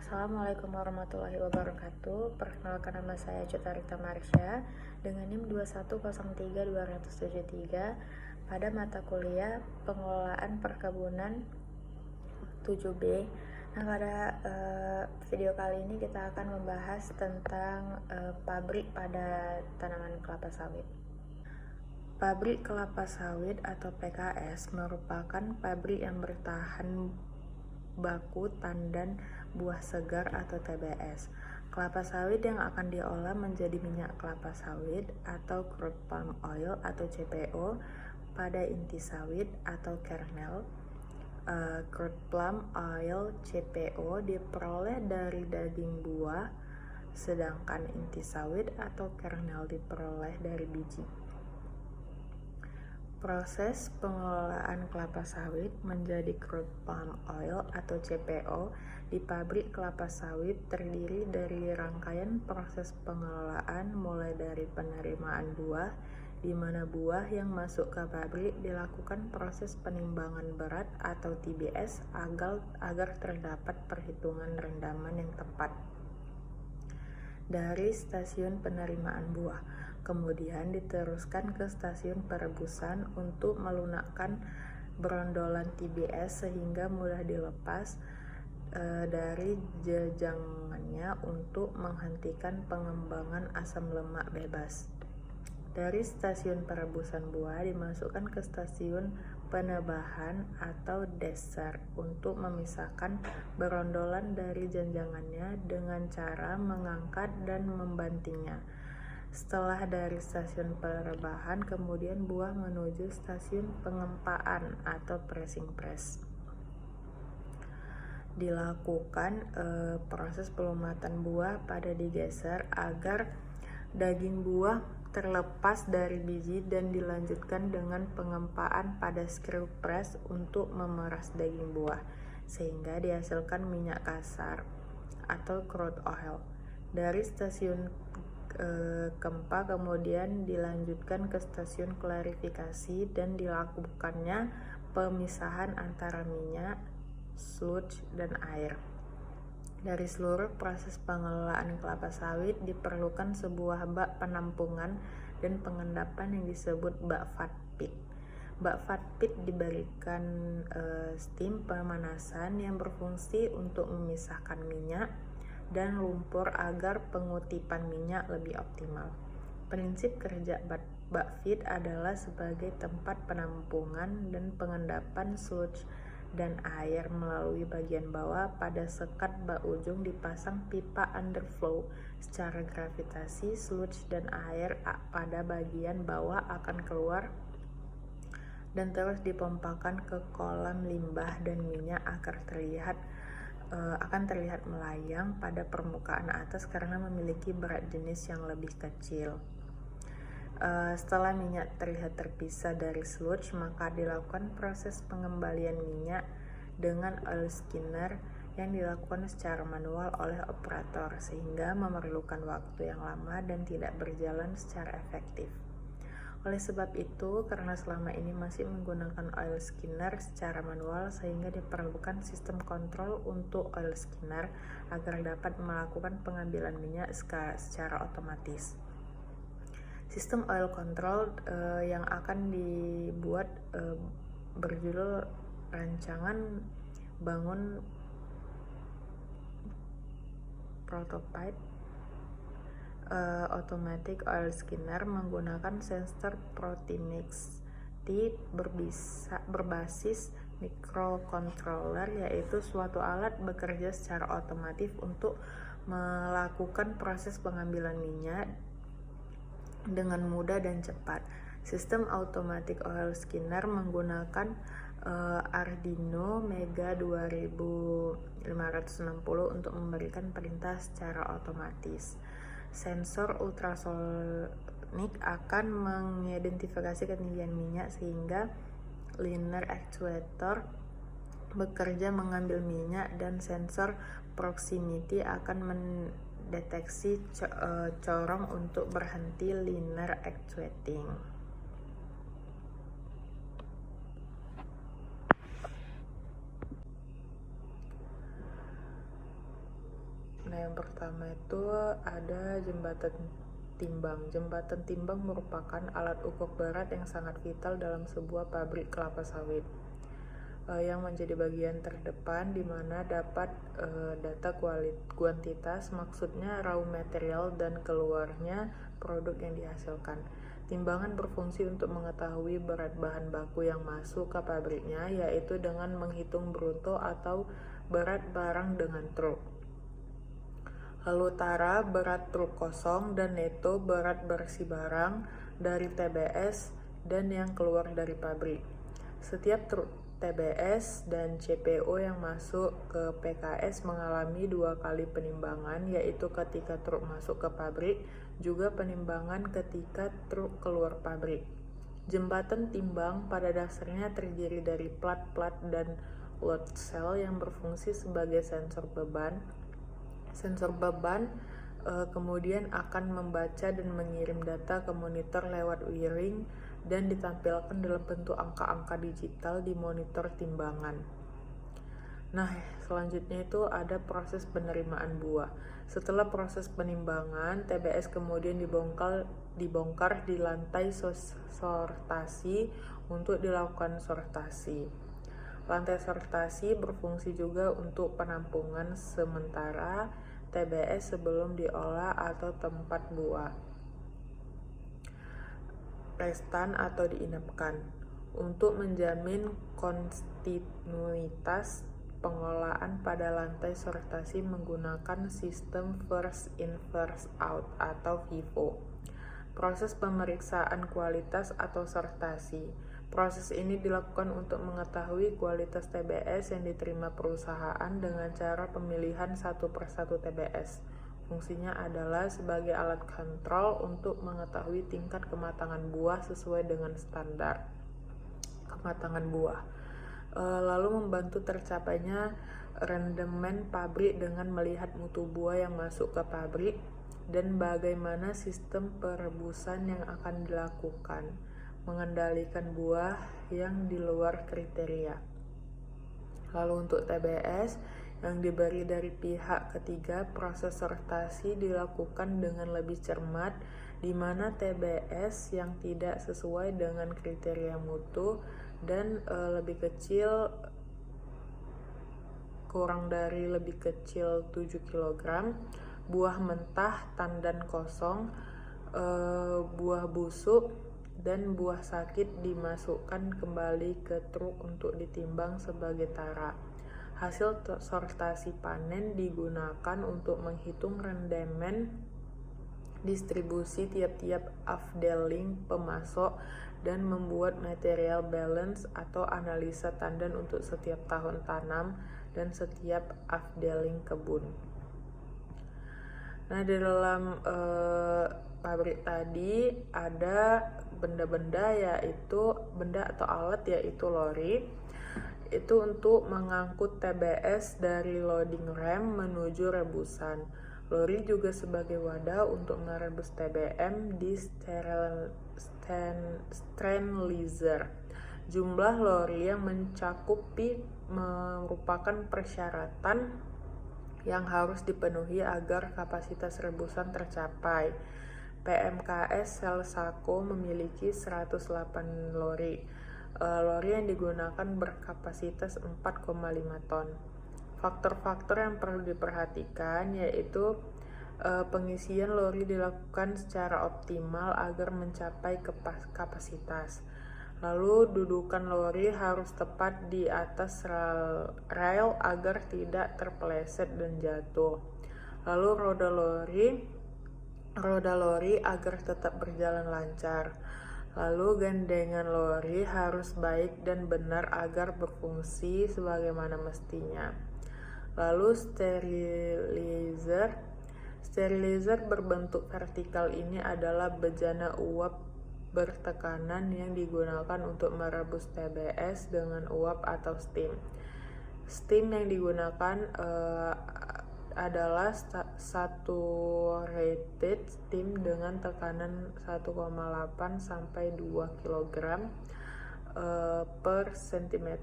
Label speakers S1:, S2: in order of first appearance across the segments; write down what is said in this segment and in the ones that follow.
S1: Assalamualaikum warahmatullahi wabarakatuh. Perkenalkan, nama saya Cutarita Marsha dengan NIM 2103273 pada mata kuliah Pengelolaan Perkebunan 7B. Nah, pada video kali ini kita akan membahas tentang pabrik pada tanaman kelapa sawit. Pabrik kelapa sawit atau PKS merupakan pabrik yang bertahan baku tandan buah segar atau TBS. Kelapa sawit yang akan diolah menjadi minyak kelapa sawit atau crude palm oil atau CPO pada inti sawit atau kernel. Crude palm oil CPO diperoleh dari daging buah, sedangkan inti sawit atau kernel diperoleh dari biji. Proses pengelolaan kelapa sawit menjadi crude palm oil atau CPO di pabrik kelapa sawit terdiri dari rangkaian proses pengelolaan mulai dari penerimaan buah, di mana buah yang masuk ke pabrik dilakukan proses penimbangan berat atau TBS agar terdapat perhitungan rendaman yang tepat dari stasiun penerimaan buah, kemudian diteruskan ke stasiun perebusan untuk melunakkan berondolan TBS sehingga mudah dilepas dari jejangannya untuk menghentikan pengembangan asam lemak bebas. Dari stasiun perebusan buah dimasukkan ke stasiun penebahan atau desser untuk memisahkan berondolan dari janjangannya dengan cara mengangkat dan membantingnya. Setelah dari stasiun penebahan, kemudian buah menuju stasiun pengempaan atau pressing press. Dilakukan proses pelumatan buah pada digeser agar daging buah terlepas dari biji dan dilanjutkan dengan pengempaan pada screw press untuk memeras daging buah sehingga dihasilkan minyak kasar atau crude oil. Dari stasiun kempa kemudian dilanjutkan ke stasiun klarifikasi dan dilakukannya pemisahan antara minyak, sludge, dan air. Dari seluruh proses pengelolaan kelapa sawit diperlukan sebuah bak penampungan dan pengendapan yang disebut bak fat pit. Bak fat pit diberikan steam pemanasan yang berfungsi untuk memisahkan minyak dan lumpur agar pengutipan minyak lebih optimal. Prinsip kerja bak feed adalah sebagai tempat penampungan dan pengendapan sludge dan air melalui bagian bawah. Pada sekat bak ujung dipasang pipa underflow. Secara gravitasi, sludge dan air pada bagian bawah akan keluar dan terus dipompakan ke kolam limbah, dan minyak akan terlihat melayang pada permukaan atas karena memiliki berat jenis yang lebih kecil. Setelah minyak terlihat terpisah dari sludge, maka dilakukan proses pengembalian minyak dengan oil skinner yang dilakukan secara manual oleh operator sehingga memerlukan waktu yang lama dan tidak berjalan secara efektif. Oleh sebab itu, karena selama ini masih menggunakan oil skinner secara manual, sehingga diperlukan sistem kontrol untuk oil skinner agar dapat melakukan pengambilan minyak secara otomatis. Sistem oil control yang akan dibuat berjudul Rancangan Bangun Prototype Automatic Oil Skinner menggunakan sensor Protimix T berbasis microcontroller, yaitu suatu alat bekerja secara otomatis untuk melakukan proses pengambilan minyak dengan mudah dan cepat. Sistem automatic oil skinner menggunakan Arduino Mega 2560 untuk memberikan perintah secara otomatis. Sensor ultrasonik akan mengidentifikasi ketinggian minyak sehingga linear actuator bekerja mengambil minyak, dan sensor proximity akan mendeteksi corong untuk berhenti linear actuating. Nah, yang pertama itu ada jembatan timbang. Jembatan timbang merupakan alat ukur berat yang sangat vital dalam sebuah pabrik kelapa sawit, yang menjadi bagian terdepan di mana dapat data kuantitas, maksudnya raw material, dan keluarnya produk yang dihasilkan. Timbangan berfungsi untuk mengetahui berat bahan baku yang masuk ke pabriknya, yaitu dengan menghitung bruto atau berat barang dengan truk. Lalu tara berat truk kosong dan neto berat bersih barang dari TBS dan yang keluar dari pabrik. Setiap truk TBS dan CPO yang masuk ke PKS mengalami 2 kali penimbangan, yaitu ketika truk masuk ke pabrik, juga penimbangan ketika truk keluar pabrik. Jembatan timbang pada dasarnya terdiri dari plat-plat dan load cell yang berfungsi sebagai sensor beban. Sensor beban kemudian akan membaca dan mengirim data ke monitor lewat wiring dan ditampilkan dalam bentuk angka-angka digital di monitor timbangan. Nah, selanjutnya itu ada proses penerimaan buah. Setelah proses penimbangan, TBS kemudian dibongkar di lantai sortasi untuk dilakukan sortasi. Lantai sortasi berfungsi juga untuk penampungan sementara TBS sebelum diolah atau tempat buah restan atau diinapkan. Untuk menjamin kontinuitas pengolahan pada lantai sortasi menggunakan sistem first in first out atau FIFO. Proses pemeriksaan kualitas atau sortasi. Proses ini dilakukan untuk mengetahui kualitas TBS yang diterima perusahaan dengan cara pemilihan satu persatu TBS. Fungsinya adalah sebagai alat kontrol untuk mengetahui tingkat kematangan buah sesuai dengan standar kematangan buah. Lalu membantu tercapainya rendemen pabrik dengan melihat mutu buah yang masuk ke pabrik dan bagaimana sistem perebusan yang akan dilakukan, mengendalikan buah yang di luar kriteria. Lalu untuk TBS yang diberi dari pihak ketiga, proses sortasi dilakukan dengan lebih cermat, di mana TBS yang tidak sesuai dengan kriteria mutu dan lebih kecil, kurang dari lebih kecil 7 kg, buah mentah, tandan kosong, buah busuk, dan buah sakit dimasukkan kembali ke truk untuk ditimbang sebagai tara. Hasil sortasi panen digunakan untuk menghitung rendemen distribusi tiap-tiap afdeling pemasok dan membuat material balance atau analisa tandan untuk setiap tahun tanam dan setiap afdeling kebun. Nah, di dalam pabrik tadi ada benda-benda, yaitu benda atau alat, yaitu lori. Itu untuk mengangkut TBS dari loading rem menuju rebusan. Lori juga sebagai wadah untuk merebus TBM di sterilizer. Jumlah lori yang mencakupi merupakan persyaratan yang harus dipenuhi agar kapasitas rebusan tercapai. PMKS Selsaco memiliki 108 lori. Lori yang digunakan berkapasitas 4,5 ton. Faktor-faktor yang perlu diperhatikan yaitu pengisian lori dilakukan secara optimal agar mencapai kapasitas. Lalu dudukan lori harus tepat di atas rel agar tidak terpeleset dan jatuh. Lalu roda lori agar tetap berjalan lancar. Lalu gandengan lori harus baik dan benar agar berfungsi sebagaimana mestinya. Lalu sterilizer berbentuk vertikal ini adalah bejana uap bertekanan yang digunakan untuk merebus TBS dengan uap atau steam. Steam yang digunakan adalah saturated steam dengan tekanan 1,8 sampai 2 kg per cm.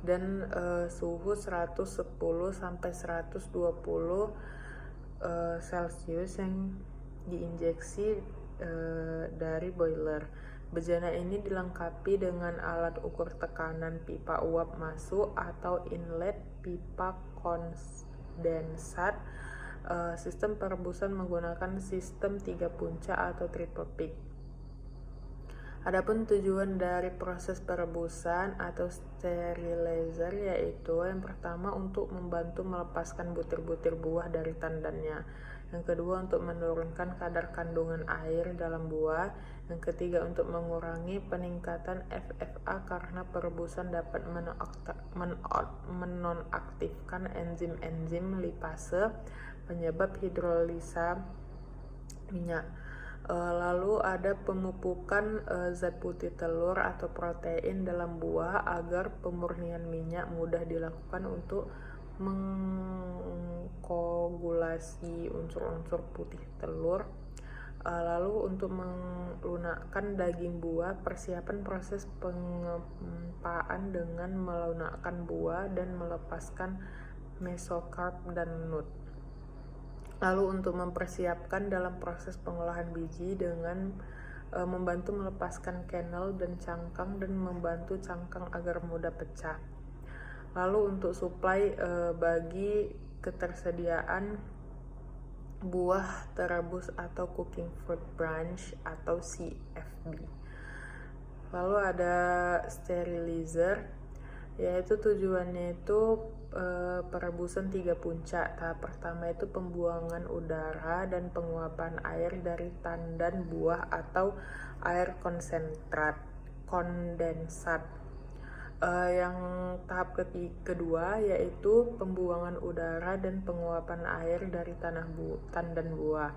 S1: dan suhu 110 sampai 120 Celcius yang diinjeksi dari boiler. Bejana ini dilengkapi dengan alat ukur tekanan pipa uap masuk atau inlet pipa kondensat. Sistem perebusan menggunakan sistem 3 puncak atau triple peak. Adapun tujuan dari proses perebusan atau sterilizer yaitu yang pertama untuk membantu melepaskan butir-butir buah dari tandannya, yang kedua untuk menurunkan kadar kandungan air dalam buah, yang ketiga untuk mengurangi peningkatan FFA karena perebusan dapat menonaktifkan enzim-enzim lipase penyebab hidrolisa minyak. Lalu ada pemupukan zat putih telur atau protein dalam buah agar pemurnian minyak mudah dilakukan untuk mengkoagulasi unsur-unsur putih telur. Lalu untuk melunakkan daging buah, persiapan proses pengempaan dengan melunakkan buah dan melepaskan mesokarp dan nut. Lalu untuk mempersiapkan dalam proses pengolahan biji dengan membantu melepaskan kernel dan cangkang dan membantu cangkang agar mudah pecah. Lalu untuk suplai bagi ketersediaan buah terebus atau cooking fruit branch atau CFB. Lalu ada sterilizer, yaitu tujuannya itu perebusan 3 puncak. Tahap pertama itu pembuangan udara dan penguapan air dari tandan buah atau air kondensat. Yang tahap kedua yaitu pembuangan udara dan penguapan air dari tandan buah.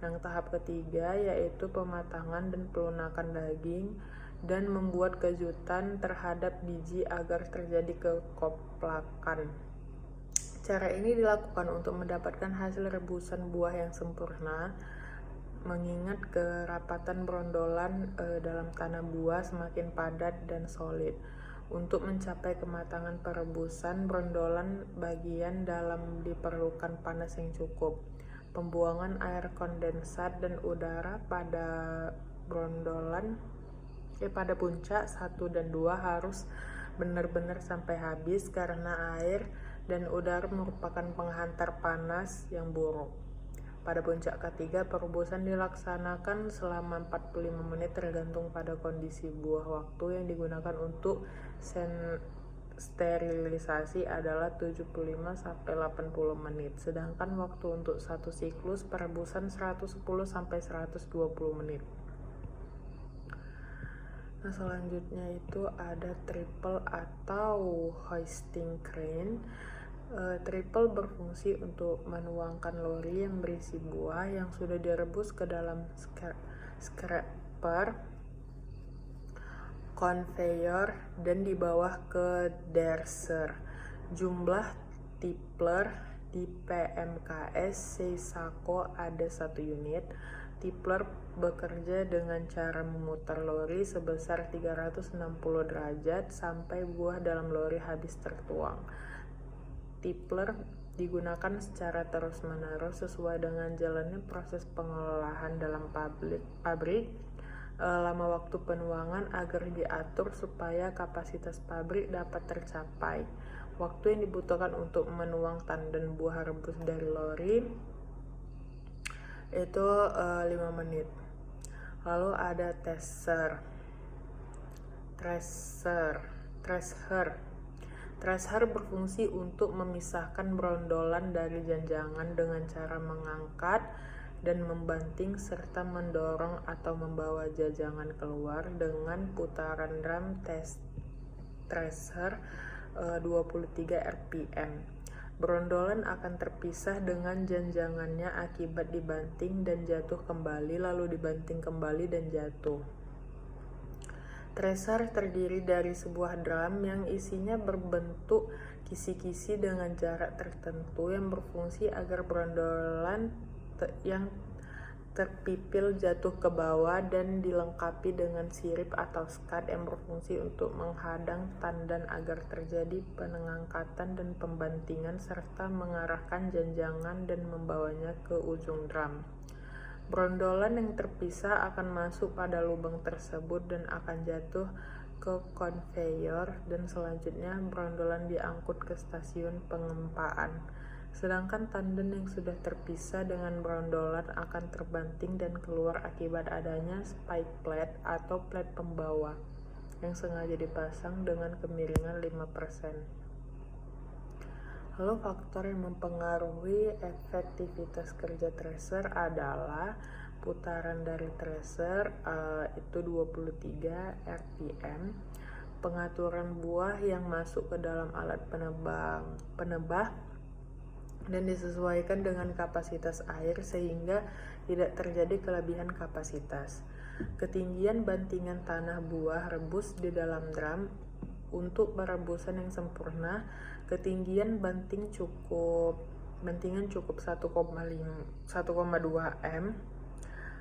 S1: Yang tahap ketiga yaitu pematangan dan pelunakan daging dan membuat kejutan terhadap biji agar terjadi kekoplakan. Cara ini dilakukan untuk mendapatkan hasil rebusan buah yang sempurna, mengingat kerapatan brondolan dalam tanah buah semakin padat dan solid. Untuk mencapai kematangan perebusan brondolan bagian dalam diperlukan panas yang cukup. Pembuangan air kondensat dan udara pada pada puncak 1 dan 2 harus benar-benar sampai habis karena air dan udara merupakan penghantar panas yang buruk. Pada puncak ketiga, perebusan dilaksanakan selama 45 menit tergantung pada kondisi buah. Waktu yang digunakan untuk sterilisasi adalah 75 sampai 80 menit. Sedangkan waktu untuk satu siklus perebusan 110 sampai 120 menit. Nah, selanjutnya itu ada triple atau hoisting crane. Triple berfungsi untuk menuangkan lori yang berisi buah yang sudah direbus ke dalam scraper, conveyor, dan di bawah ke derser. Jumlah tipler di PMKS Seisaco ada 1 unit. Tipler bekerja dengan cara memutar lori sebesar 360 derajat sampai buah dalam lori habis tertuang. Tipler digunakan secara terus-menerus sesuai dengan jalannya proses pengolahan dalam pabrik. Lama waktu penuangan agar diatur supaya kapasitas pabrik dapat tercapai. Waktu yang dibutuhkan untuk menuang tandan buah rebus dari lori itu 5 menit. Lalu ada thresher berfungsi untuk memisahkan brondolan dari janjangan dengan cara mengangkat dan membanting serta mendorong atau membawa janjangan keluar dengan putaran drum thresher 23 rpm. Brondolan akan terpisah dengan janjangannya akibat dibanting dan jatuh kembali, lalu dibanting kembali dan jatuh. Thresher terdiri dari sebuah drum yang isinya berbentuk kisi-kisi dengan jarak tertentu yang berfungsi agar brondolan yang terpipil jatuh ke bawah dan dilengkapi dengan sirip atau skat yang berfungsi untuk menghadang tandan agar terjadi pengangkatan dan pembantingan serta mengarahkan janjangan dan membawanya ke ujung drum. Brondolan yang terpisah akan masuk pada lubang tersebut dan akan jatuh ke konveyor, dan selanjutnya brondolan diangkut ke stasiun pengempaan. Sedangkan tandan yang sudah terpisah dengan brondolan akan terbanting dan keluar akibat adanya spike plate atau plate pembawa yang sengaja dipasang dengan kemiringan 5%. Lalu faktor yang mempengaruhi efektivitas kerja tracer adalah putaran dari tracer, itu 23 rpm, pengaturan buah yang masuk ke dalam alat penebah dan disesuaikan dengan kapasitas air sehingga tidak terjadi kelebihan kapasitas. Ketinggian bantingan tanah buah rebus di dalam drum. Untuk perebusan yang sempurna, ketinggian bantingan cukup 1,2 m.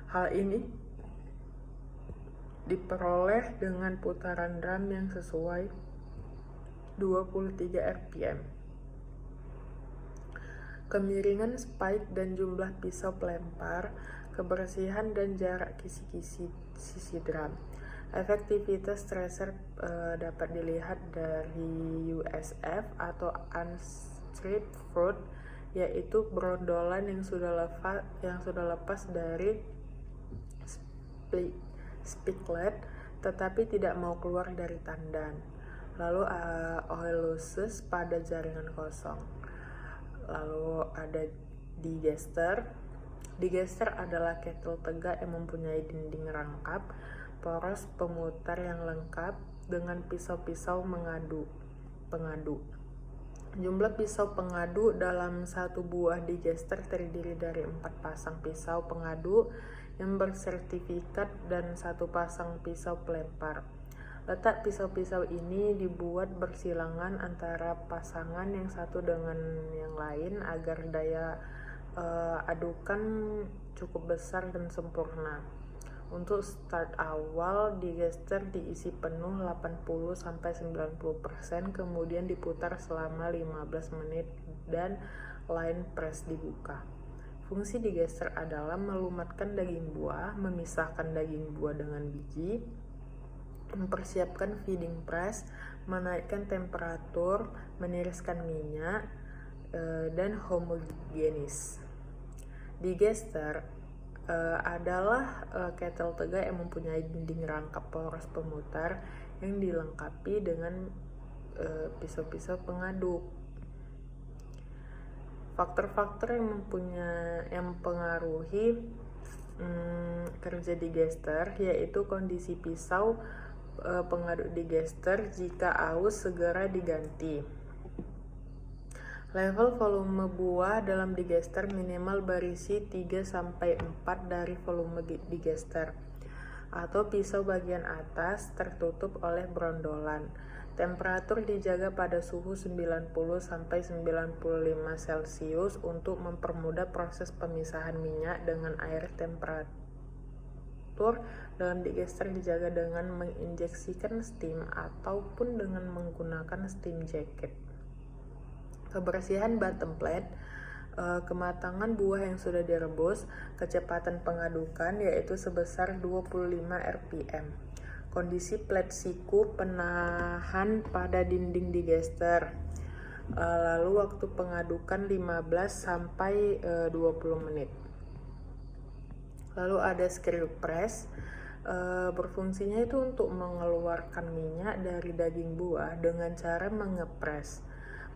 S1: Hal ini diperoleh dengan putaran drum yang sesuai 23 rpm. Kemiringan spike dan jumlah pisau pelempar, kebersihan dan jarak kisi-kisi sisi drum. Efektivitas tracer dapat dilihat dari USF atau unstripped fruit, yaitu brondolan yang sudah lepas dari spiklet tetapi tidak mau keluar dari tandan. Lalu oil losses pada jaringan kosong. Lalu ada digester. Digester adalah kettle tegak yang mempunyai dinding rangkap, poros pemutar yang lengkap dengan pisau-pisau pengadu. Jumlah pisau pengadu dalam satu buah digester terdiri dari 4 pasang pisau pengadu yang bersertifikat dan 1 pasang pisau pelempar. Letak pisau-pisau ini dibuat bersilangan antara pasangan yang satu dengan yang lain agar daya adukan cukup besar dan sempurna. Untuk start awal, digester diisi penuh 80-90%, kemudian diputar selama 15 menit dan line press dibuka. Fungsi digester adalah melumatkan daging buah, memisahkan daging buah dengan biji, mempersiapkan feeding press, menaikkan temperatur, meniriskan minyak, dan homogenis. Digester adalah kettle tegak yang mempunyai dinding rangkap poros pemutar yang dilengkapi dengan pisau-pisau pengaduk. Faktor-faktor yang mempengaruhi kerja digester yaitu kondisi pisau pengaduk digester. Jika aus, segera diganti. Level volume buah dalam digester minimal berisi 3-4 dari volume digester, atau pisau bagian atas tertutup oleh brondolan. Temperatur dijaga pada suhu 90-95 Celcius untuk mempermudah proses pemisahan minyak dengan air. Temperatur dalam digester dijaga dengan menginjeksikan steam ataupun dengan menggunakan steam jacket. Kebersihan bottom plate, kematangan buah yang sudah direbus, kecepatan pengadukan yaitu sebesar 25 rpm. Kondisi plate siku penahan pada dinding digester. Lalu waktu pengadukan 15-20 menit. Lalu ada screw press, berfungsinya itu untuk mengeluarkan minyak dari daging buah dengan cara mengepres.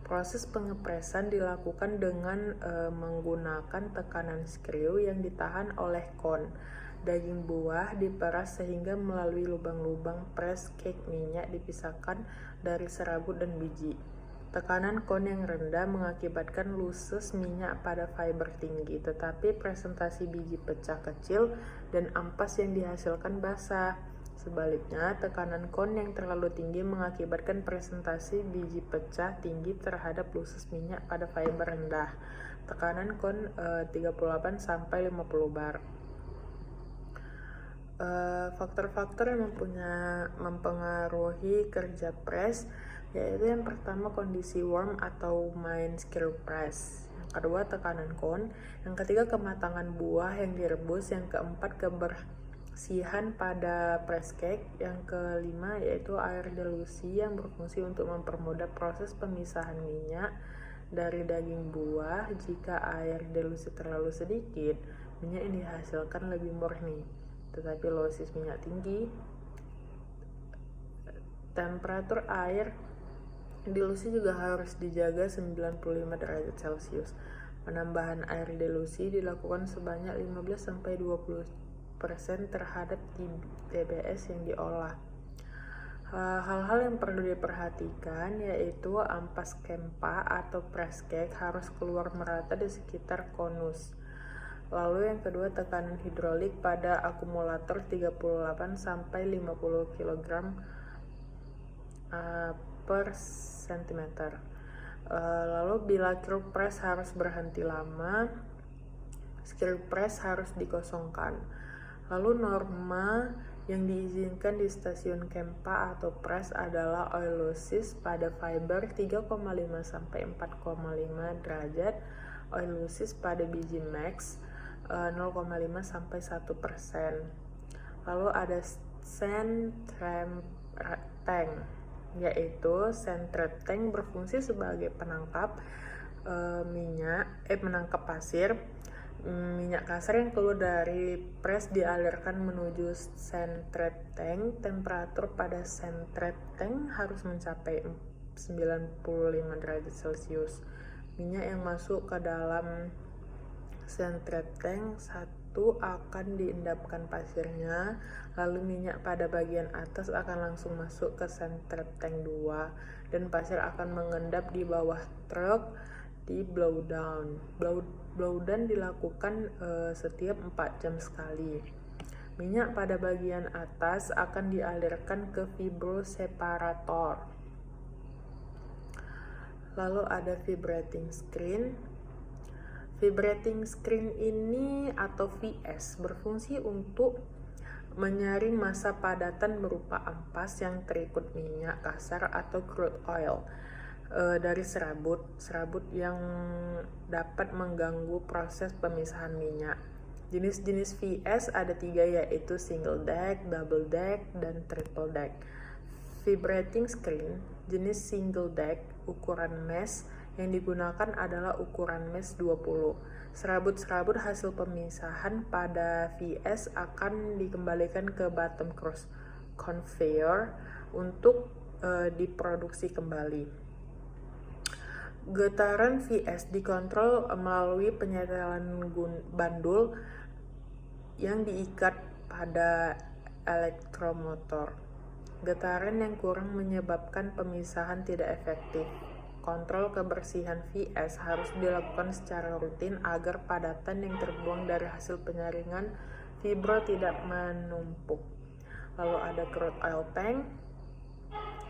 S1: Proses pengepresan dilakukan dengan menggunakan tekanan screw yang ditahan oleh kon. Daging buah diperas sehingga melalui lubang-lubang press cake minyak dipisahkan dari serabut dan biji. Tekanan kon yang rendah mengakibatkan loses minyak pada fiber tinggi, tetapi presentasi biji pecah kecil dan ampas yang dihasilkan basah. Sebaliknya, tekanan kon yang terlalu tinggi mengakibatkan presentasi biji pecah tinggi terhadap loses minyak pada fiber rendah. Tekanan kon 38-50 bar. Faktor-faktor yang mempengaruhi kerja press yaitu yang pertama kondisi warm atau main screw press, yang kedua tekanan cone, yang ketiga kematangan buah yang direbus, yang keempat kebersihan pada press cake, yang kelima yaitu air delusi yang berfungsi untuk mempermudah proses pemisahan minyak dari daging buah. Jika air delusi terlalu sedikit, minyak yang dihasilkan lebih murni, tetapi losis minyak tinggi. Temperatur air dilusi juga harus dijaga 95 derajat Celcius. Penambahan air dilusi dilakukan sebanyak 15-20% terhadap TBS yang diolah. Hal-hal yang perlu diperhatikan yaitu ampas kempa atau press cake harus keluar merata di sekitar konus. Lalu yang kedua, tekanan hidrolik pada akumulator 38-50 kg per cm. Lalu bila screw press harus berhenti lama, screw press harus dikosongkan. Lalu norma yang diizinkan di stasiun kempa atau press adalah oil losses pada fiber 3,5-4,5 derajat, oil losses pada biji max 0,5-1%. Lalu ada central tank, yaitu central tank berfungsi sebagai penangkap menangkap pasir. Minyak kasar yang keluar dari press dialirkan menuju central tank. Temperatur pada central tank harus mencapai 95 derajat Celcius. Minyak yang masuk ke dalam central tank 1 akan diendapkan pasirnya, lalu minyak pada bagian atas akan langsung masuk ke central tank 2 dan pasir akan mengendap di bawah truk di blowdown. Blowdown dilakukan setiap 4 jam sekali. Minyak pada bagian atas akan dialirkan ke vibroseparator. Lalu ada vibrating screen. Vibrating screen ini atau VS berfungsi untuk menyaring massa padatan berupa ampas yang terikut minyak kasar atau crude oil dari serabut yang dapat mengganggu proses pemisahan minyak. Jenis-jenis VS ada 3, yaitu single deck, double deck, dan triple deck. Vibrating screen jenis single deck ukuran mesh yang digunakan adalah ukuran mesh 20. Serabut-serabut hasil pemisahan pada VS akan dikembalikan ke bottom cross conveyor untuk diproduksi kembali. Getaran VS dikontrol melalui penyetelan bandul yang diikat pada elektromotor. Getaran yang kurang menyebabkan pemisahan tidak efektif. Kontrol kebersihan VS harus dilakukan secara rutin agar padatan yang terbuang dari hasil penyaringan fibro tidak menumpuk. Lalu ada crude oil tank,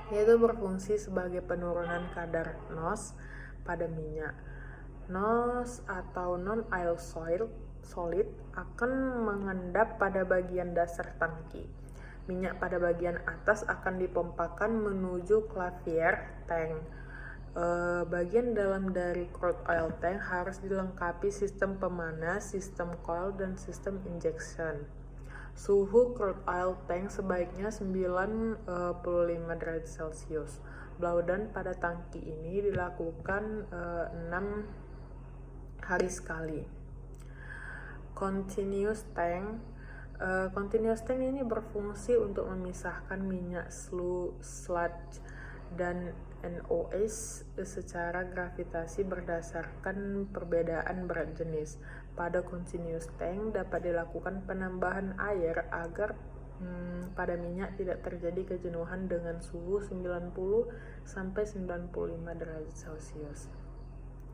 S1: yaitu berfungsi sebagai penurunan kadar NOx pada minyak. NOx atau non-oil solid akan mengendap pada bagian dasar tangki. Minyak pada bagian atas akan dipompakan menuju clavier tank. Bagian dalam dari crude oil tank harus dilengkapi sistem pemanas, sistem coil, dan sistem injection. Suhu crude oil tank sebaiknya 95 derajat Celcius. Blowdown pada tangki ini dilakukan 6 hari sekali. Continuous tank ini berfungsi untuk memisahkan minyak sludge dan NOx secara gravitasi berdasarkan perbedaan berat jenis. Pada continuous tank dapat dilakukan penambahan air agar pada minyak tidak terjadi kejenuhan dengan suhu 90-95 derajat Celcius.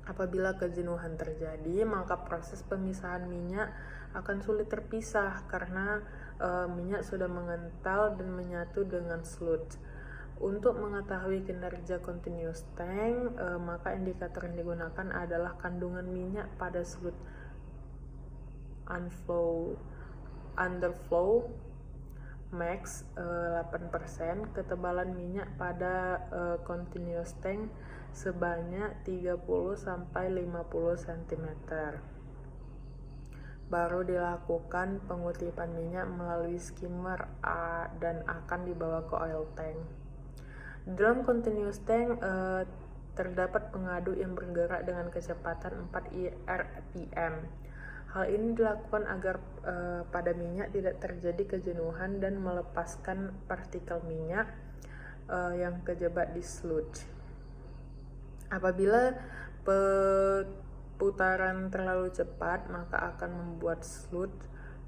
S1: Apabila kejenuhan terjadi, maka proses pemisahan minyak akan sulit terpisah karena minyak sudah mengental dan menyatu dengan sludge. Untuk mengetahui kinerja continuous tank, maka indikator yang digunakan adalah kandungan minyak pada sludge underflow max 8%, ketebalan minyak pada continuous tank sebanyak 30-50 cm. Baru dilakukan pengutipan minyak melalui skimmer dan akan dibawa ke oil tank. Di dalam continuous tank terdapat pengadu yang bergerak dengan kecepatan 4 rpm. Hal ini dilakukan agar pada minyak tidak terjadi kejenuhan dan melepaskan partikel minyak yang terjebak di sludge. Apabila putaran terlalu cepat, maka akan membuat sludge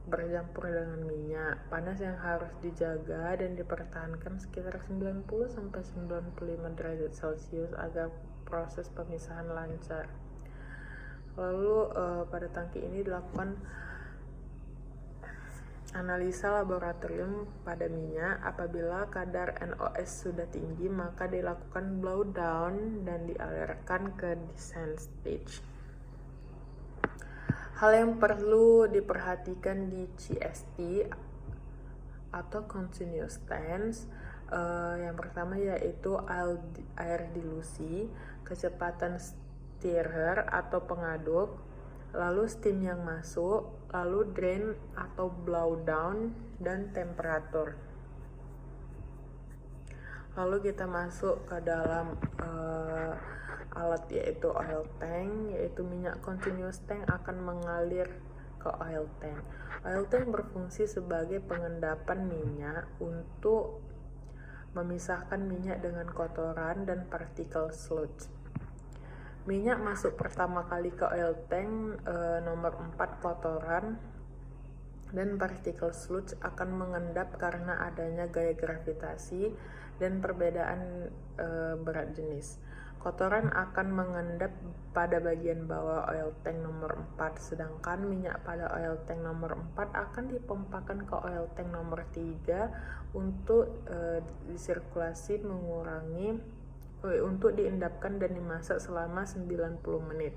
S1: bercampur dengan minyak. Panas yang harus dijaga dan dipertahankan sekitar 90-95 derajat Celcius agar proses pemisahan lancar. Lalu pada tangki ini dilakukan analisa laboratorium pada minyak. Apabila kadar NOx sudah tinggi, maka dilakukan blowdown dan dialirkan ke descent stage. Hal yang perlu diperhatikan di CST atau continuous tank yang pertama yaitu air dilusi, kecepatan stirrer atau pengaduk, lalu steam yang masuk, lalu drain atau blowdown, dan temperatur. Lalu kita masuk ke dalam alat yaitu oil tank, yaitu minyak continuous tank akan mengalir ke oil tank. Oil tank berfungsi sebagai pengendapan minyak untuk memisahkan minyak dengan kotoran dan partikel sludge. Minyak masuk pertama kali ke oil tank nomor 4 kotoran dan partikel sludge akan mengendap karena adanya gaya gravitasi dan perbedaan berat jenis. Kotoran akan mengendap pada bagian bawah oil tank nomor 4, sedangkan minyak pada oil tank nomor 4 akan dipompakan ke oil tank nomor 3 untuk disirkulasi untuk diendapkan dan dimasak selama 90 menit.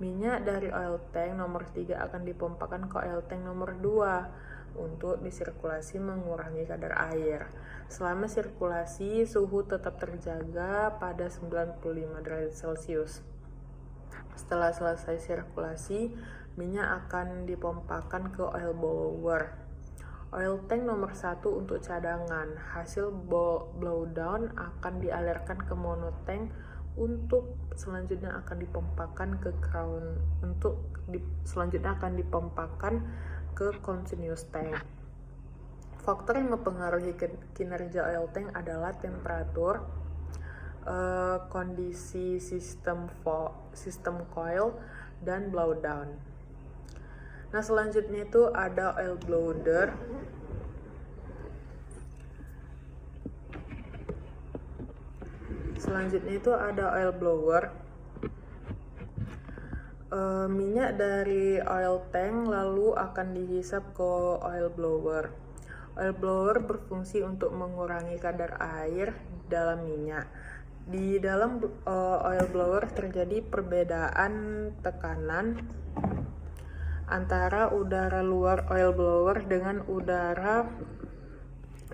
S1: Minyak dari oil tank nomor 3 akan dipompakan ke oil tank nomor 2 untuk disirkulasi mengurangi kadar air. Selama sirkulasi, suhu tetap terjaga pada 95 derajat Celcius. Setelah selesai sirkulasi, minyak akan dipompakan ke oil blower. Oil tank nomor 1 untuk cadangan. Hasil blowdown akan dialirkan ke monotank untuk selanjutnya akan dipompakan ke continuous tank. Faktor yang mempengaruhi kinerja oil tank adalah temperatur, kondisi sistem coil, dan blowdown. Nah, selanjutnya itu ada oil blower. Minyak dari oil tank lalu akan dihisap ke oil blower. Oil blower berfungsi untuk mengurangi kadar air dalam minyak. Di dalam oil blower terjadi perbedaan tekanan antara udara luar oil blower dengan udara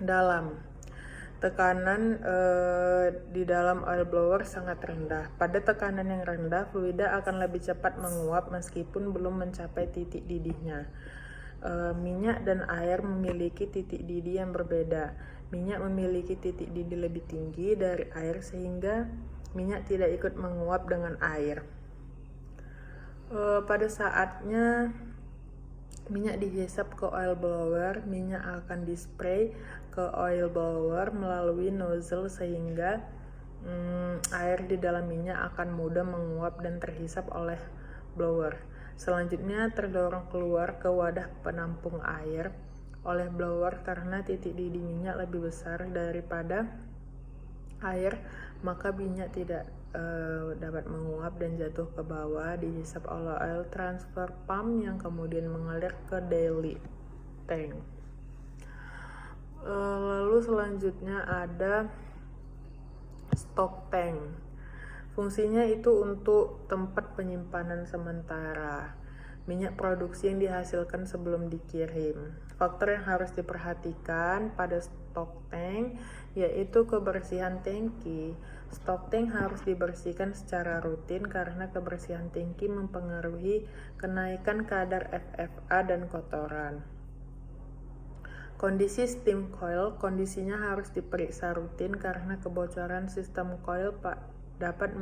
S1: dalam. Tekanan di dalam oil blower sangat rendah. Pada tekanan yang rendah, fluida akan lebih cepat menguap meskipun belum mencapai titik didihnya. Minyak dan air memiliki titik didih yang berbeda. Minyak memiliki titik didih lebih tinggi dari air sehingga minyak tidak ikut menguap dengan air. Pada saatnya minyak dihisap ke oil blower, minyak akan dispray ke oil blower melalui nozzle sehingga air di dalam minyak akan mudah menguap dan terhisap oleh blower. Selanjutnya terdorong keluar ke wadah penampung air oleh blower karena titik didih minyak lebih besar daripada air, maka minyak tidak dapat menguap dan jatuh ke bawah, dihisap oleh oil transfer pump yang kemudian mengalir ke daily tank. Lalu selanjutnya ada stock tank. Fungsinya itu untuk tempat penyimpanan sementara minyak produksi yang dihasilkan sebelum dikirim. Faktor yang harus diperhatikan pada stok tank yaitu kebersihan tangki. Stok tank harus dibersihkan secara rutin karena kebersihan tangki mempengaruhi kenaikan kadar FFA dan kotoran. Kondisi steam coil, kondisinya harus diperiksa rutin karena kebocoran sistem coil dapat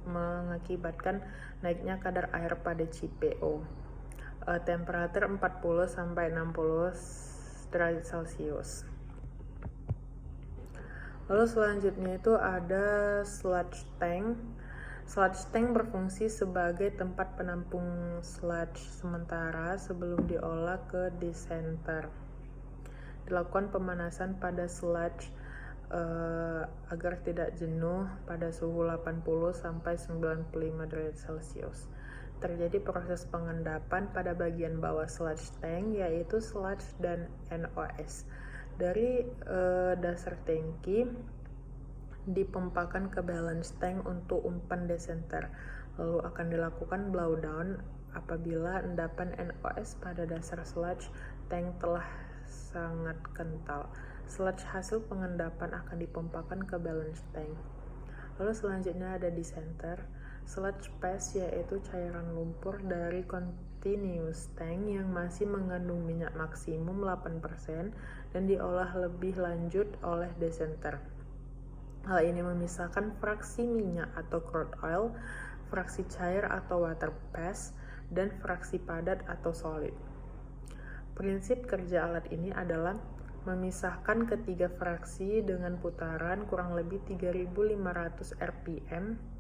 S1: mengakibatkan naiknya kadar air pada CPO. Temperatur 40-60 derajat Celcius. Lalu selanjutnya itu ada sludge tank. Sludge tank berfungsi sebagai tempat penampung sludge sementara sebelum diolah ke descenter. Dilakukan pemanasan pada sludge agar tidak jenuh pada suhu 80-95 derajat Celcius. Terjadi proses pengendapan pada bagian bawah sludge tank yaitu sludge dan NOS. Dari dasar tangki dipompakan ke balance tank untuk umpan descenter. Lalu akan dilakukan blowdown apabila endapan NOS pada dasar sludge tank telah sangat kental. Sludge hasil pengendapan akan dipompakan ke balance tank. Lalu selanjutnya ada descenter. Sludge paste yaitu cairan lumpur dari continuous tank yang masih mengandung minyak maksimum 8% dan diolah lebih lanjut oleh descenter. Hal ini memisahkan fraksi minyak atau crude oil, fraksi cair atau water paste, dan fraksi padat atau solid. Prinsip kerja alat ini adalah memisahkan ketiga fraksi dengan putaran kurang lebih 3.500 rpm.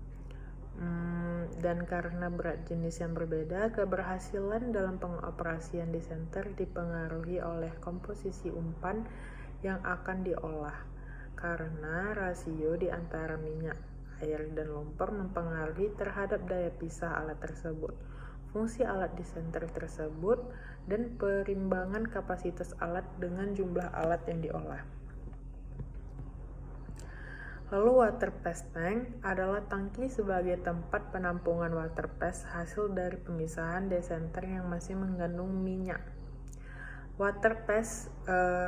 S1: Dan karena berat jenis yang berbeda, keberhasilan dalam pengoperasian descenter dipengaruhi oleh komposisi umpan yang akan diolah, karena rasio di antara minyak, air, dan lumpur mempengaruhi terhadap daya pisah alat tersebut, fungsi alat descenter tersebut, dan perimbangan kapasitas alat dengan jumlah alat yang diolah. Lalu water paste tank adalah tangki sebagai tempat penampungan water paste hasil dari pemisahan descenter yang masih mengandung minyak. Water paste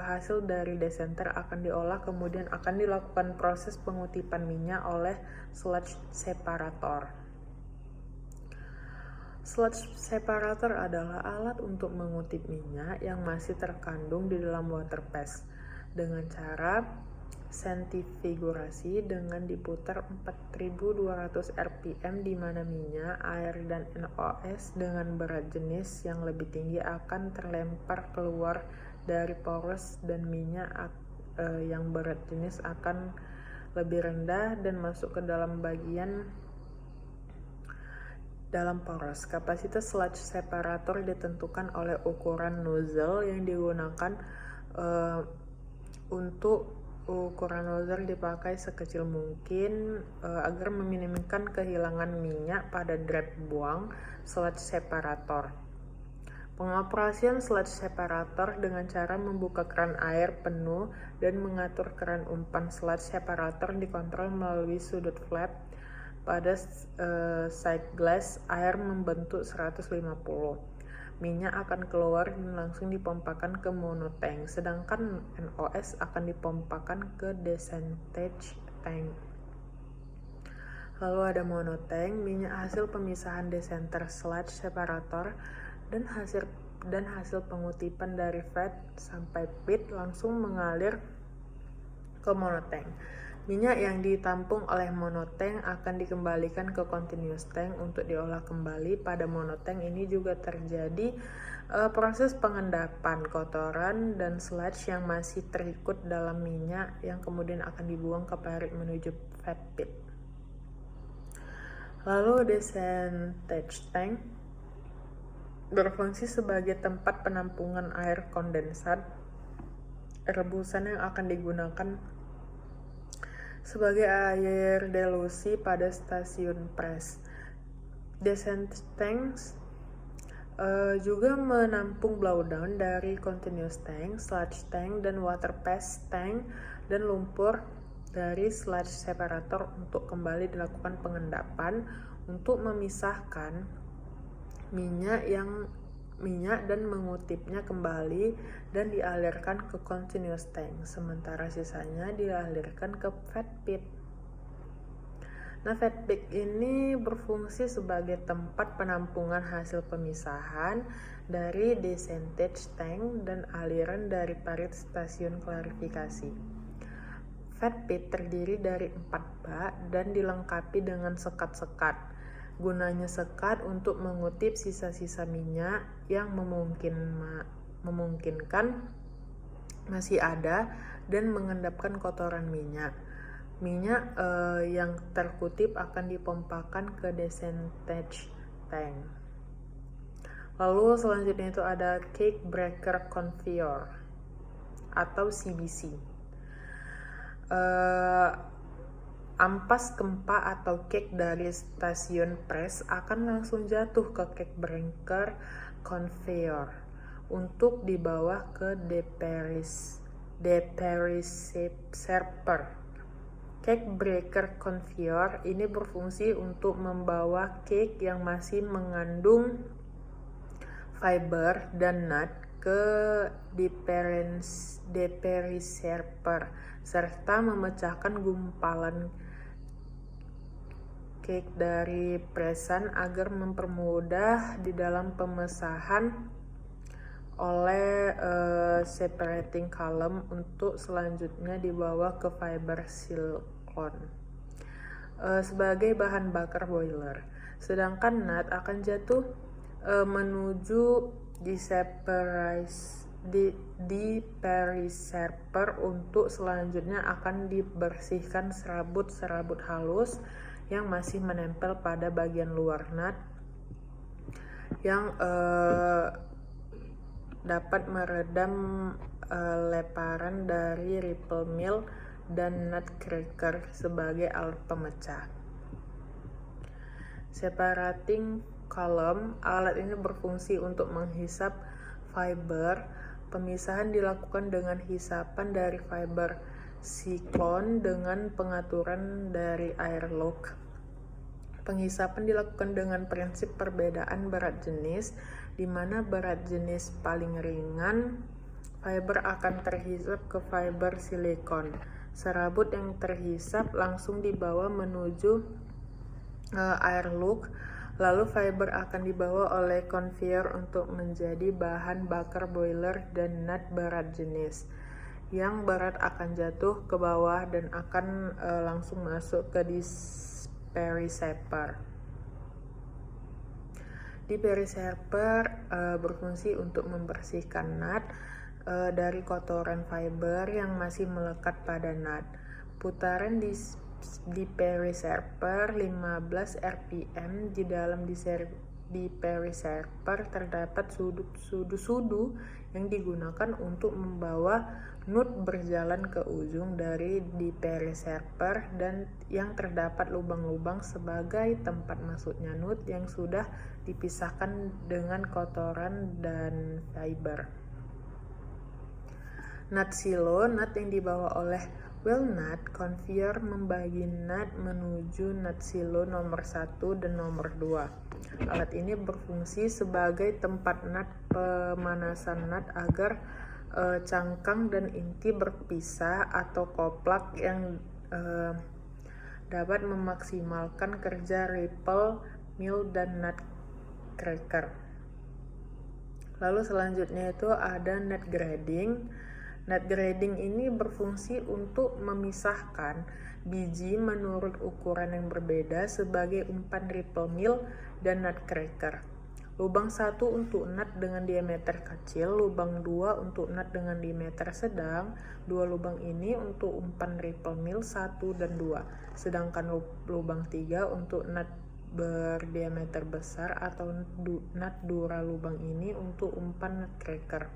S1: hasil dari descenter akan diolah, kemudian akan dilakukan proses pengutipan minyak oleh sludge separator. Sludge separator adalah alat untuk mengutip minyak yang masih terkandung di dalam water paste dengan cara sentrifugasi dengan diputar 4200 rpm di mana minyak, air, dan NOS dengan berat jenis yang lebih tinggi akan terlempar keluar dari poros dan minyak yang berat jenis akan lebih rendah dan masuk ke dalam poros. Kapasitas sludge separator ditentukan oleh ukuran nozzle yang digunakan. Untuk ukuran nozzle dipakai sekecil mungkin agar meminimkan kehilangan minyak pada draft buang sludge separator. Pengoperasian sludge separator dengan cara membuka keran air penuh dan mengatur keran umpan sludge separator dikontrol melalui sudut flap. Pada side glass, air membentuk 150. Minyak akan keluar dan langsung dipompakan ke monotank, sedangkan NOS akan dipompakan ke descentage tank. Lalu ada monotank, minyak hasil pemisahan descenter sludge separator dan hasil pengutipan dari fed sampai pit langsung mengalir ke monotank. Minyak yang ditampung oleh monotank akan dikembalikan ke continuous tank untuk diolah kembali. Pada monotank ini juga terjadi proses pengendapan kotoran dan sludge yang masih terikut dalam minyak yang kemudian akan dibuang ke parit menuju fed pit. Lalu descentage tank berfungsi sebagai tempat penampungan air kondensat rebusan yang akan digunakan sebagai air delusi pada stasiun pres. Descent tanks juga menampung blowdown dari continuous tank, sludge tank, dan water paste tank dan lumpur dari sludge separator untuk kembali dilakukan pengendapan untuk memisahkan minyak yang minyak dan mengutipnya kembali dan dialirkan ke continuous tank, sementara sisanya dialirkan ke fat pit. Nah, fat pit ini berfungsi sebagai tempat penampungan hasil pemisahan dari descentage tank dan aliran dari parit stasiun klarifikasi. Fat pit terdiri dari 4 bak dan dilengkapi dengan sekat-sekat. Gunanya sekat untuk mengutip sisa-sisa minyak yang memungkinkan masih ada dan mengendapkan kotoran minyak. Minyak yang terkutip akan dipompakan ke descentage tank. Lalu selanjutnya itu ada cake breaker conveyor atau CBC. Ampas kempa atau cake dari stasiun press akan langsung jatuh ke cake breaker conveyor untuk dibawa ke deperisserper. Cake breaker conveyor ini berfungsi untuk membawa cake yang masih mengandung fiber dan nut ke deperisserper serta memecahkan gumpalan cake dari presan agar mempermudah di dalam pemesahan oleh separating column untuk selanjutnya dibawa ke fiber silikon sebagai bahan bakar boiler. Sedangkan nut akan jatuh menuju deperisserper untuk selanjutnya akan dibersihkan serabut-serabut halus yang masih menempel pada bagian luar nut yang dapat meredam leparan dari ripple mill dan nut cracker sebagai alat pemecah. Separating column, alat ini berfungsi untuk menghisap fiber. Pemisahan dilakukan dengan hisapan dari fiber siklon dengan pengaturan dari airlock. Penghisapan dilakukan dengan prinsip perbedaan berat jenis, di mana berat jenis paling ringan fiber akan terhisap ke fiber silikon. Serabut yang terhisap langsung dibawa menuju airlock, lalu fiber akan dibawa oleh conveyor untuk menjadi bahan bakar boiler dan nut berat jenis. Yang berat akan jatuh ke bawah dan akan langsung masuk ke deperisserper. Deperisserper berfungsi untuk membersihkan nut dari kotoran fiber yang masih melekat pada nut. Putaran deperisserper 15 rpm. Di dalam deperisserper terdapat sudu yang digunakan untuk membawa nut berjalan ke ujung dari deperisserper dan yang terdapat lubang-lubang sebagai tempat masuknya nut yang sudah dipisahkan dengan kotoran dan fiber. Nut silo, nut yang dibawa oleh well nut conveyor membagi nut menuju nut silo nomor 1 dan nomor 2. Alat ini berfungsi sebagai tempat nut pemanasan nut agar cangkang dan inti berpisah atau koplak yang dapat memaksimalkan kerja ripple mill dan nut cracker. Lalu selanjutnya itu ada nut grading. Nut grading ini berfungsi untuk memisahkan biji menurut ukuran yang berbeda sebagai umpan ripple mill dan nut cracker. Lubang 1 untuk nut dengan diameter kecil, lubang 2 untuk nut dengan diameter sedang. Dua lubang ini untuk umpan ripple mill 1 dan 2. Sedangkan lubang 3 untuk nut berdiameter besar atau nut dura lubang ini untuk umpan nut cracker.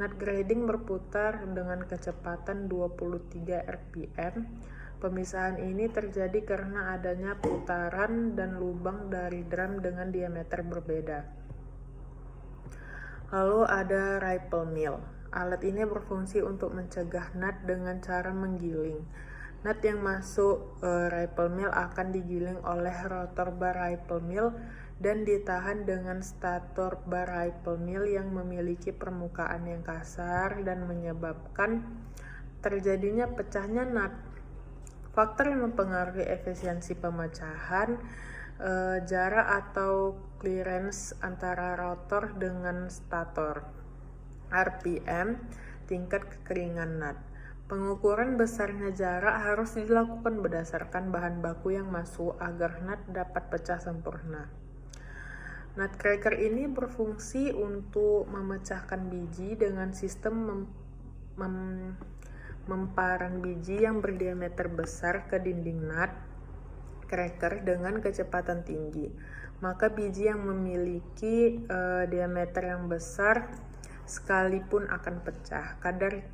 S1: Nut grading berputar dengan kecepatan 23 rpm. Pemisahan ini terjadi karena adanya putaran dan lubang dari drum dengan diameter berbeda. Lalu ada ripple mill. Alat ini berfungsi untuk mencegah nut dengan cara menggiling. Nut yang masuk ripple mill akan digiling oleh rotor bar ripple mill dan ditahan dengan stator bar ripple mill yang memiliki permukaan yang kasar dan menyebabkan terjadinya pecahnya nut. Faktor yang mempengaruhi efisiensi pemecahan, jarak atau clearance antara rotor dengan stator, RPM, tingkat kekeringan nut. Pengukuran besarnya jarak harus dilakukan berdasarkan bahan baku yang masuk agar nut dapat pecah sempurna. Nutcracker ini berfungsi untuk memecahkan biji dengan sistem memparan biji yang berdiameter besar ke dinding nut cracker dengan kecepatan tinggi. Maka biji yang memiliki diameter yang besar sekalipun akan pecah. Kadar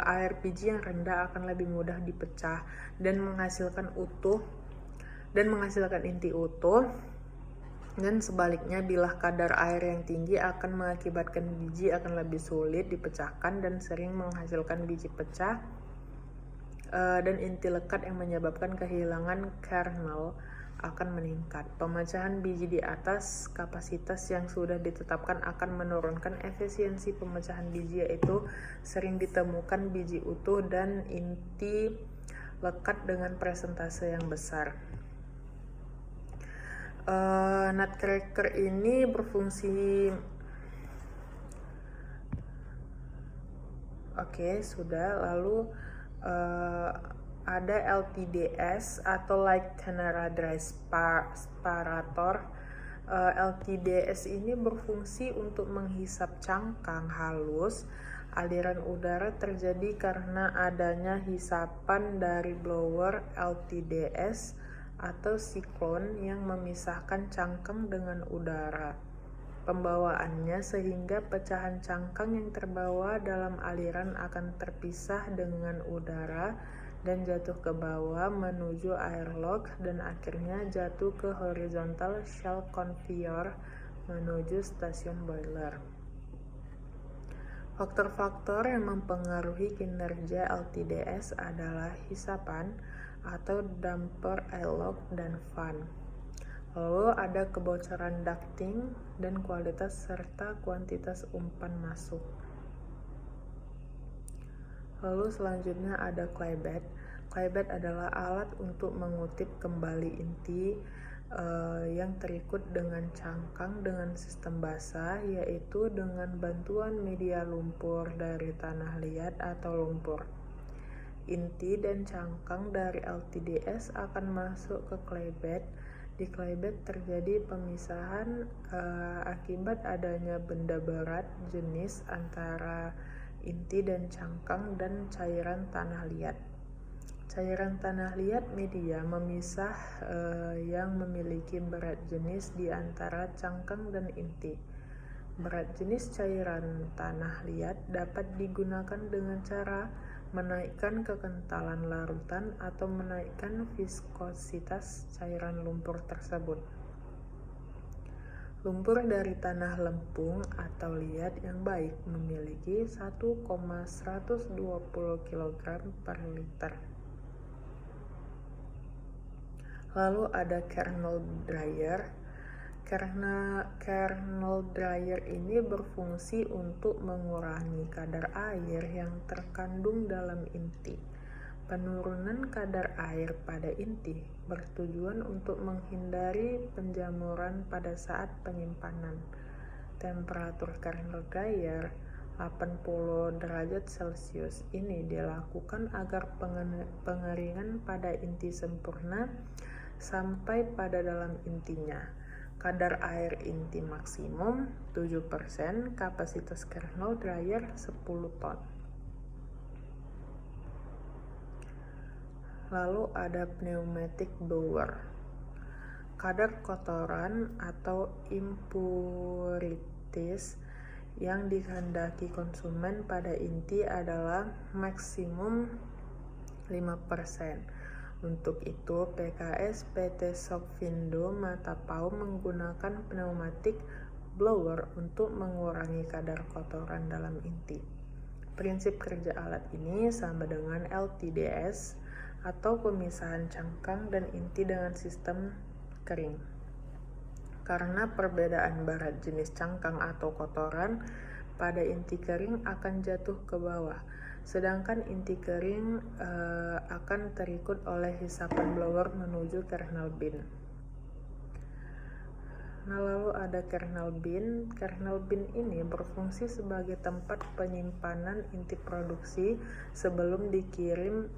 S1: air biji yang rendah akan lebih mudah dipecah dan menghasilkan inti utuh. Dan sebaliknya, bila kadar air yang tinggi akan mengakibatkan biji akan lebih sulit dipecahkan dan sering menghasilkan biji pecah dan inti lekat yang menyebabkan kehilangan kernel akan meningkat. Pemecahan biji di atas kapasitas yang sudah ditetapkan akan menurunkan efisiensi pemecahan biji, yaitu sering ditemukan biji utuh dan inti lekat dengan persentase yang besar. Nutcracker ini berfungsi lalu ada LTDS atau Light Tenderized Separator. LTDS ini berfungsi untuk menghisap cangkang halus. Aliran udara terjadi karena adanya hisapan dari blower LTDS atau siklon yang memisahkan cangkang dengan udara pembawaannya, sehingga pecahan cangkang yang terbawa dalam aliran akan terpisah dengan udara dan jatuh ke bawah menuju airlock dan akhirnya jatuh ke horizontal shell conveyor menuju stasiun boiler. Faktor-faktor yang mempengaruhi kinerja LTDS adalah hisapan atau damper airlock dan fan. Lalu ada kebocoran ducting dan kualitas serta kuantitas umpan masuk. Lalu selanjutnya ada claybed. Claybed adalah alat untuk mengutip kembali inti yang terikut dengan cangkang dengan sistem basah, yaitu dengan bantuan media lumpur dari tanah liat atau lumpur. Inti dan cangkang dari LTDS akan masuk ke claybed. Di claybed terjadi pemisahan akibat adanya benda berat jenis antara inti dan cangkang dan cairan tanah liat. Cairan tanah liat media memisah yang memiliki berat jenis di antara cangkang dan inti. Berat jenis cairan tanah liat dapat digunakan dengan cara menaikkan kekentalan larutan atau menaikkan viskositas cairan lumpur tersebut. Lumpur dari tanah lempung atau liat yang baik memiliki 1,120 kg per liter. Lalu ada kernel dryer. Kernel dryer ini berfungsi untuk mengurangi kadar air yang terkandung dalam inti. Penurunan kadar air pada inti bertujuan untuk menghindari penjamuran pada saat penyimpanan. Temperatur kernel dryer 80 derajat Celcius ini dilakukan agar pengeringan pada inti sempurna sampai pada dalam intinya. Kadar air inti maksimum 7%, kapasitas kernel dryer 10 ton. Lalu ada pneumatic blower. Kadar kotoran atau impurities yang dikehendaki konsumen pada inti adalah maksimum 5%. Untuk itu, PKS PT Sokvindo Matapau menggunakan pneumatic blower untuk mengurangi kadar kotoran dalam inti. Prinsip kerja alat ini sama dengan LTDS atau pemisahan cangkang dan inti dengan sistem kering. Karena perbedaan berat jenis cangkang atau kotoran pada inti kering akan jatuh ke bawah, sedangkan inti kering akan terikut oleh hisapan blower menuju kernel bin. Nah, lalu ada kernel bin. Kernel bin ini berfungsi sebagai tempat penyimpanan inti produksi sebelum dikirim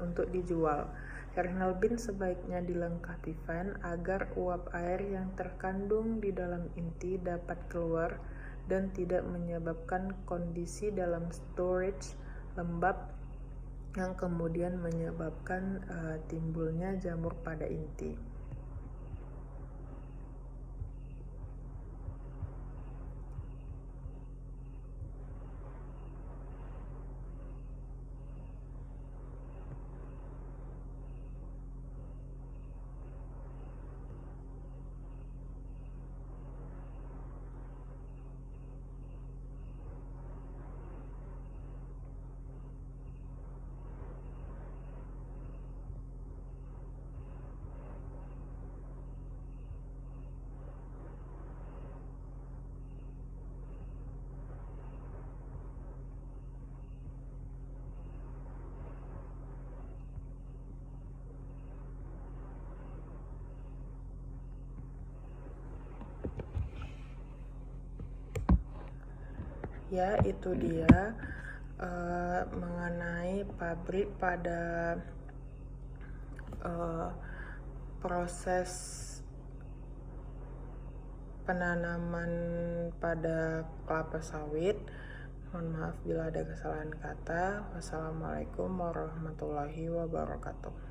S1: untuk dijual. Kernel bin sebaiknya dilengkapi fan agar uap air yang terkandung di dalam inti dapat keluar dan tidak menyebabkan kondisi dalam storage lembab yang kemudian menyebabkan timbulnya jamur pada inti. Ya, itu dia mengenai pabrik pada proses penanaman pada kelapa sawit. Mohon maaf bila ada kesalahan kata. Wassalamualaikum warahmatullahi wabarakatuh.